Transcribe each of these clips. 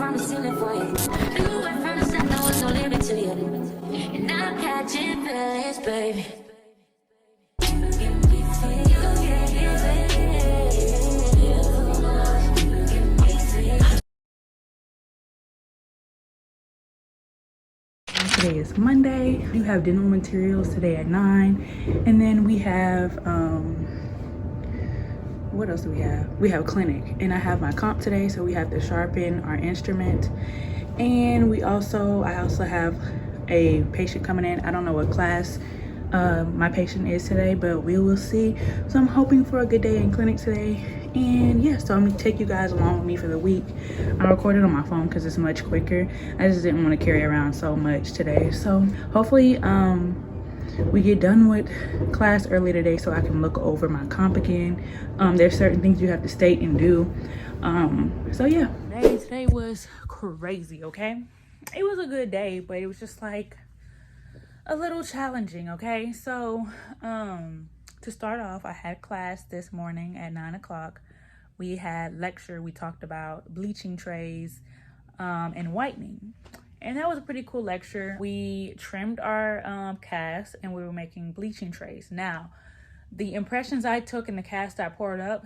from the ceiling for you. You went from the start, there was no limit to you. And I'm catching feelings, baby. Today is Monday. You have dental materials today at 9, and then we have what else do we have? We have clinic, and I have my comp today, so we have to sharpen our instrument. And I also have a patient coming in. I don't know what class my patient is today, but we will see. So I'm hoping for a good day in clinic today. And yeah, so I'm gonna take you guys along with me for the week. I recorded on my phone because it's much quicker. I just didn't want to carry around so much today. So hopefully we get done with class early today so I can look over my comp again. There's certain things you have to state and do. So yeah, today was crazy. Okay, it was a good day, but it was just like a little challenging. Okay, so to start off, I had class this morning at 9 o'clock. We had lecture. We talked about bleaching trays and whitening. And that was a pretty cool lecture. We trimmed our cast and we were making bleaching trays. Now, the impressions I took in the cast I poured up,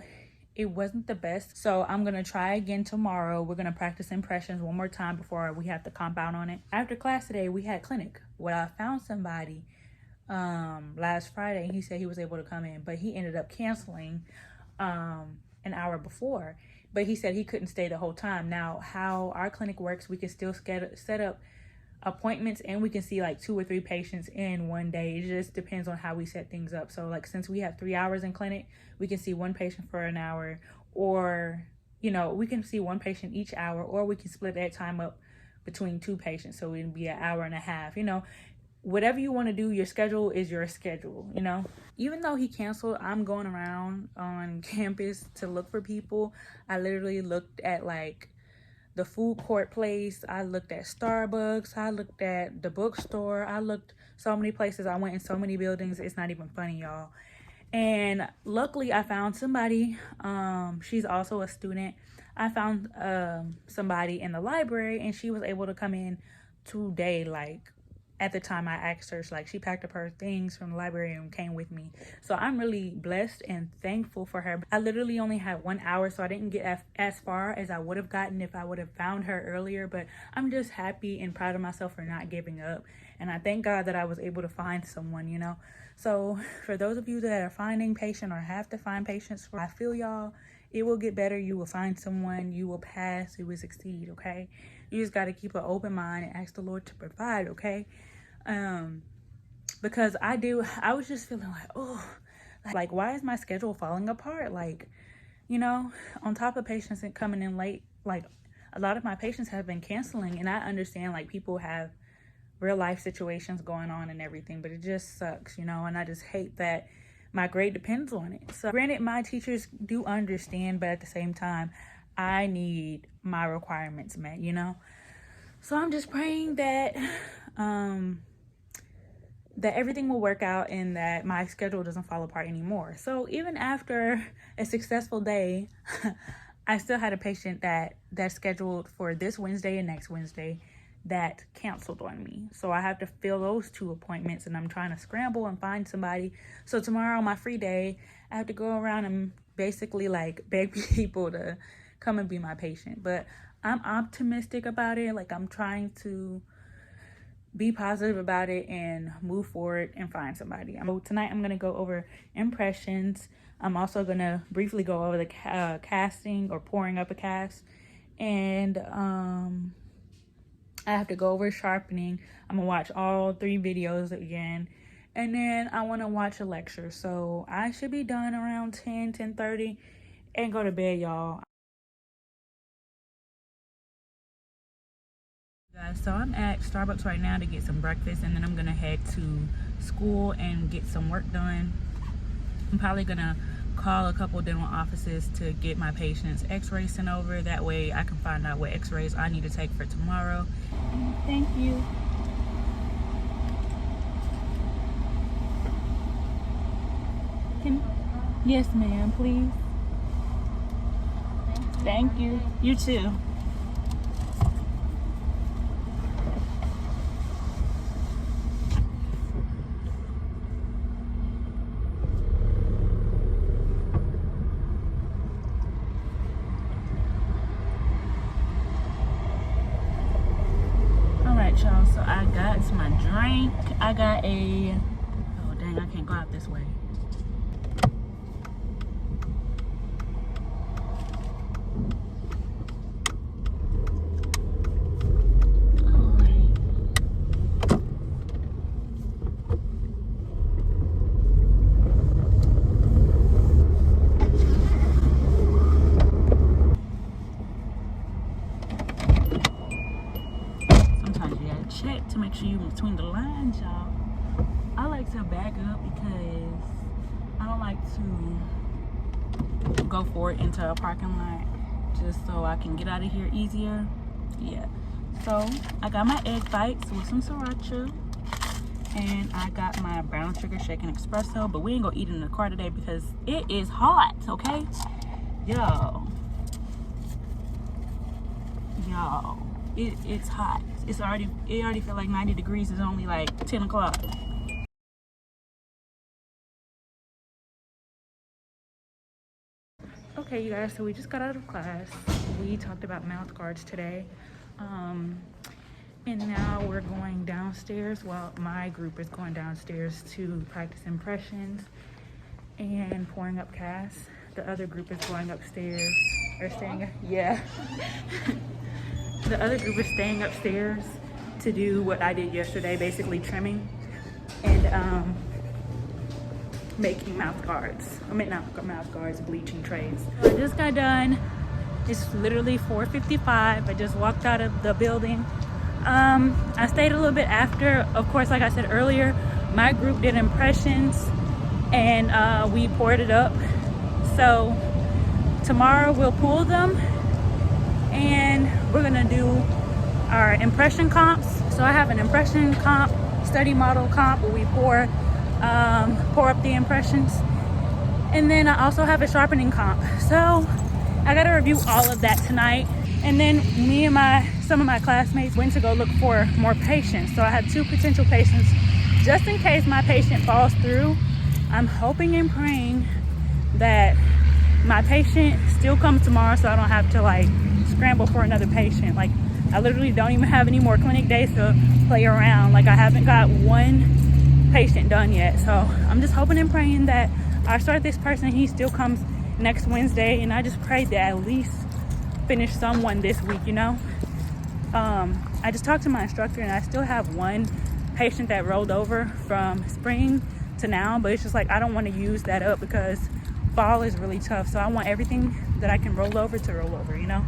it wasn't the best. So I'm gonna try again tomorrow. We're gonna practice impressions one more time before we have to comp out on it. After class today, we had clinic. Well, I found somebody last Friday. He said he was able to come in, but he ended up canceling an hour before. But he said he couldn't stay the whole time. Now, how our clinic works, we can still set up appointments and we can see like 2 or 3 patients in one day. It just depends on how we set things up. So like since we have 3 hours in clinic, we can see 1 patient for an hour, or you know, we can see 1 patient each hour, or we can split that time up between 2 patients, so it'd be an hour and a half. You know, whatever you want to do, your schedule is your schedule, you know. Even though he canceled, I'm going around on campus to look for people. I literally looked at like the food court place, I looked at Starbucks, I looked at the bookstore, I looked so many places. I went in so many buildings, it's not even funny, y'all. And luckily I found somebody. She's also a student. I found somebody in the library, and she was able to come in today. Like at the time I asked her, like she packed up her things from the library and came with me. So I'm really blessed and thankful for her. I literally only had 1 hour, so I didn't get as far as I would have gotten if I would have found her earlier. But I'm just happy and proud of myself for not giving up. And I thank God that I was able to find someone, you know. So for those of you that are finding patients or have to find patients, I feel y'all. It will get better. You will find someone. You will pass. You will succeed, okay? You just got to keep an open mind and ask the Lord to provide, okay? Because I was just feeling like, oh, like why is my schedule falling apart? Like, you know, on top of patients coming in late, like a lot of my patients have been canceling, and I understand like people have real life situations going on and everything, but it just sucks, you know, and I just hate that my grade depends on it. So granted, my teachers do understand, but at the same time, I need my requirements met, you know. So I'm just praying that that everything will work out and that my schedule doesn't fall apart anymore. So even after a successful day, I still had a patient that's scheduled for this Wednesday and next Wednesday that canceled on me. So I have to fill those 2 appointments, and I'm trying to scramble and find somebody. So tomorrow, my free day, I have to go around and basically like beg people to come and be my patient. But I'm optimistic about it. Like I'm trying to be positive about it and move forward and find somebody. Tonight I'm going to go over impressions. I'm also going to briefly go over the casting or pouring up a cast. And I have to go over sharpening. I'm gonna watch all 3 videos again, and then I want to watch a lecture. So I should be done around 10:30 and go to bed, y'all. Guys, so I'm at Starbucks right now to get some breakfast, and then I'm gonna head to school and get some work done. I'm probably gonna call a couple dental offices to get my patients x-rays sent over. That way I can find out what x-rays I need to take for tomorrow. Thank you. Yes, ma'am, please. Thank you. You too. I got my drink. I got a, oh dang, I can't go out this way. Sometimes you gotta check to make sure you're between the lines, y'all. I like to back up because I don't like to go forward into a parking lot just so I can get out of here easier. Yeah. So I got my egg bites with some sriracha, and I got my brown sugar shaken espresso, but we ain't gonna eat it in the car today because it is hot, okay? Y'all, it's hot. It already feel like 90 degrees. It's only like 10 o'clock. Okay, you guys, so we just got out of class. We talked about mouth guards today. And now we're going downstairs. Well, my group is going downstairs to practice impressions and pouring up casts. The other group is going upstairs, or staying, yeah. The other group is staying upstairs to do what I did yesterday, basically trimming and making mouth guards. I mean, not mouth guards, bleaching trays. So I just got done. It's literally 4:55. I just walked out of the building. I stayed a little bit after. Of course, like I said earlier, my group did impressions and we poured it up. So tomorrow we'll pull them and we're gonna do our impression comps. So I have an impression comp, study model comp where we pour up the impressions. And then I also have a sharpening comp. So I gotta review all of that tonight. And then me and some of my classmates went to go look for more patients. So I have 2 potential patients. Just in case my patient falls through, I'm hoping and praying that my patient still comes tomorrow so I don't have to like scramble for another patient. Like I literally don't even have any more clinic days to play around. Like I haven't got one patient done yet. So I'm just hoping and praying that I start this person, he still comes next Wednesday, and I just pray that at least finish someone this week, you know. I just talked to my instructor and I still have one patient that rolled over from spring to now, but it's just like I don't want to use that up because fall is really tough. So I want everything that I can roll over to roll over, you know.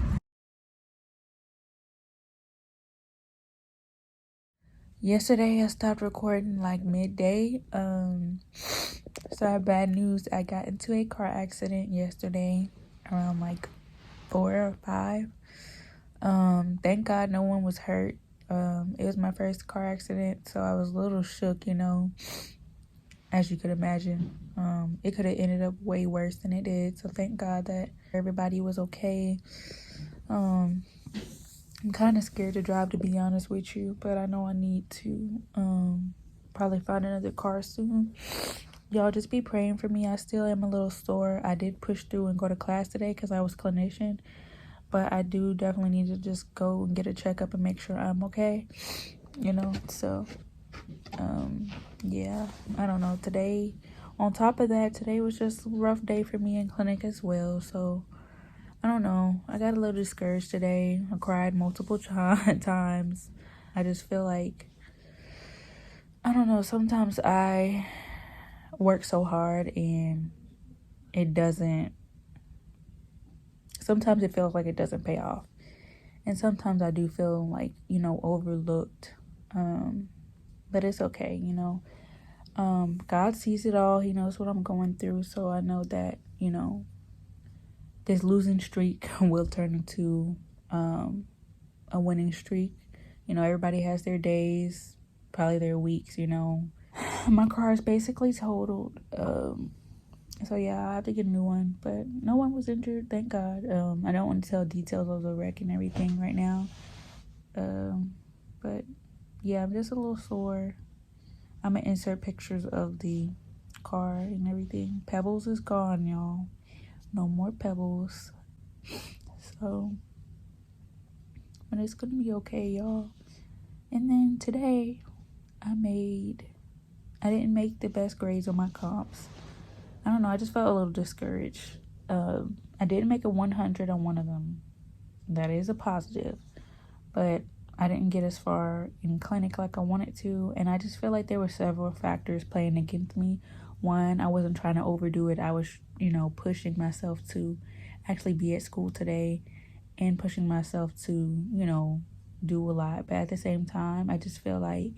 Yesterday I stopped recording like midday. So I have bad news. I got into a car accident yesterday around like 4 or 5. Thank God no one was hurt. It was my first car accident, so I was a little shook, you know, as you could imagine. It could have ended up way worse than it did, so thank God that everybody was okay. I'm kind of scared to drive, to be honest with you, but I know I need to probably find another car soon. Y'all just be praying for me. I still am a little sore. I did push through and go to class today because I was clinician, but I do definitely need to just go and get a checkup and make sure I'm okay, you know. So yeah, I don't know. Today, on top of that, today was just a rough day for me in clinic as well. So I don't know. I got a little discouraged today. I cried multiple times. I just feel like, I don't know, sometimes I work so hard and sometimes it feels like it doesn't pay off. And sometimes I do feel like, you know, overlooked. But it's okay, you know. God sees it all. He knows what I'm going through. So I know that, you know, this losing streak will turn into a winning streak. You know, everybody has their days, probably their weeks, you know. My car is basically totaled. So yeah, I have to get a new one, but no one was injured, thank God. I don't want to tell details of the wreck and everything right now. But yeah, I'm just a little sore. I'm gonna insert pictures of the car and everything. Pebbles is gone, y'all. No more Pebbles. So, but it's gonna be okay, y'all. And then today I didn't make the best grades on my comps. I don't know, I just felt a little discouraged. I did make a 100 on one of them. That is a positive. But I didn't get as far in clinic like I wanted to. And I just feel like there were several factors playing against me. One, I wasn't trying to overdo it. I was, pushing myself to actually be at school today and pushing myself to, do a lot. But at the same time, I just feel like,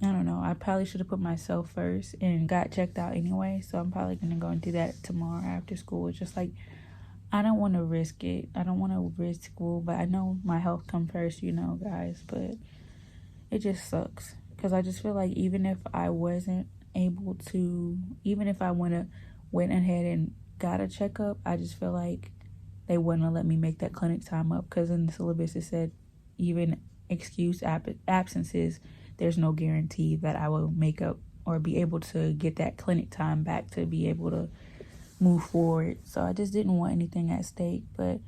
I don't know, I probably should have put myself first and got checked out anyway. So I'm probably going to go and do that tomorrow after school. It's just like, I don't want to risk it. I don't want to risk school, but I know my health comes first, guys. But it just sucks because I just feel like even if I wasn't able to, even if I went ahead and got a checkup, I just feel like they wouldn't let me make that clinic time up because in the syllabus it said even excuse absences, there's no guarantee that I will make up or be able to get that clinic time back to be able to move forward. So I just didn't want anything at stake, but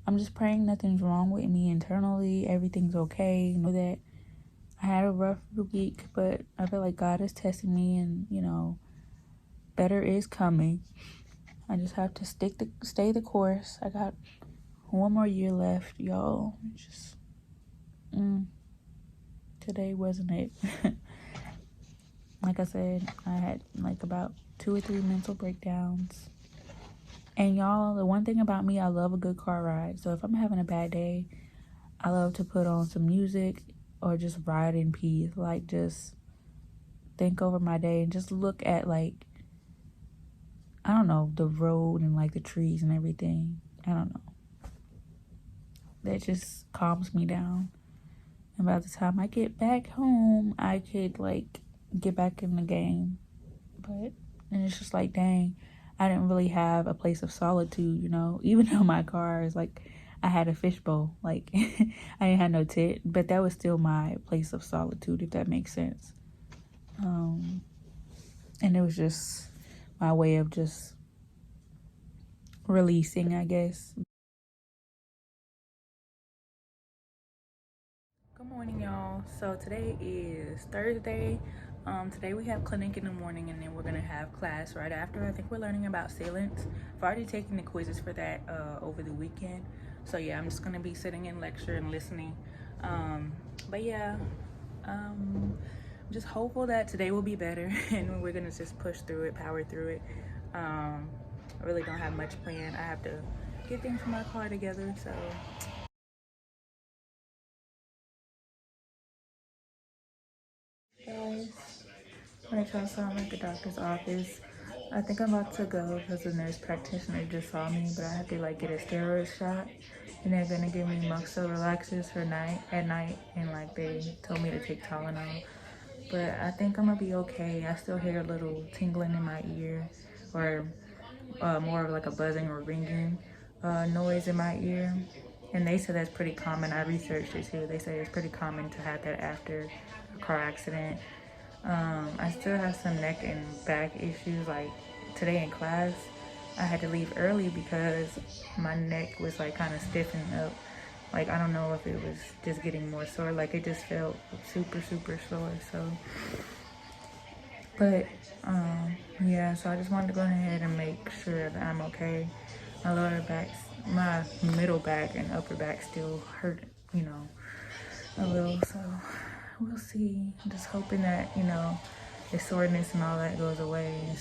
I'm just praying nothing's wrong with me internally. Everything's okay. Know that I had a rough week, but I feel like God is testing me and, better is coming. I just have to stay the course. I got one more year left, y'all. Just today wasn't it. Like I said, I had like about 2 or 3 mental breakdowns. And y'all, the one thing about me, I love a good car ride. So if I'm having a bad day, I love to put on some music or just ride in peace. Like, just think over my day and just look at, like, I don't know, the road and, like, the trees and everything. I don't know. That just calms me down. And by the time I get back home, I could, like, get back in the game. And it's just like, dang, I didn't really have a place of solitude, even though my car is like, I had a fishbowl, like I didn't have no tent, but that was still my place of solitude, if that makes sense. And it was just my way of just releasing, I guess. Good morning, y'all. So today is Thursday. Today we have clinic in the morning and then we're gonna have class right after. I think we're learning about sealants. I've already taken the quizzes for that over the weekend. So yeah, I'm just gonna be sitting in lecture and listening. But yeah, I'm just hopeful that today will be better and we're gonna just push through it, power through it. I really don't have much planned. I have to get things from my car together, so. Guys, when I try to saw I'm at the doctor's office. I think I'm about to go because the nurse practitioner just saw me, but I have to like get a steroid shot, and they're gonna give me xoxo relaxers for at night, and like they told me to take Tylenol. But I think I'm gonna be okay. I still hear a little tingling in my ear, or more of like a buzzing or ringing noise in my ear. And they said that's pretty common. I researched it too. They say it's pretty common to have that after a car accident. I still have some neck and back issues. Like today in class, I had to leave early because my neck was like kind of stiffening up. Like I don't know if it was just getting more sore. Like it just felt super sore. So, but yeah. So I just wanted to go ahead and make sure that I'm okay. My lower back's, my middle back and upper back still hurt, a little. So we'll see. I'm just hoping that, the soreness and all that goes away.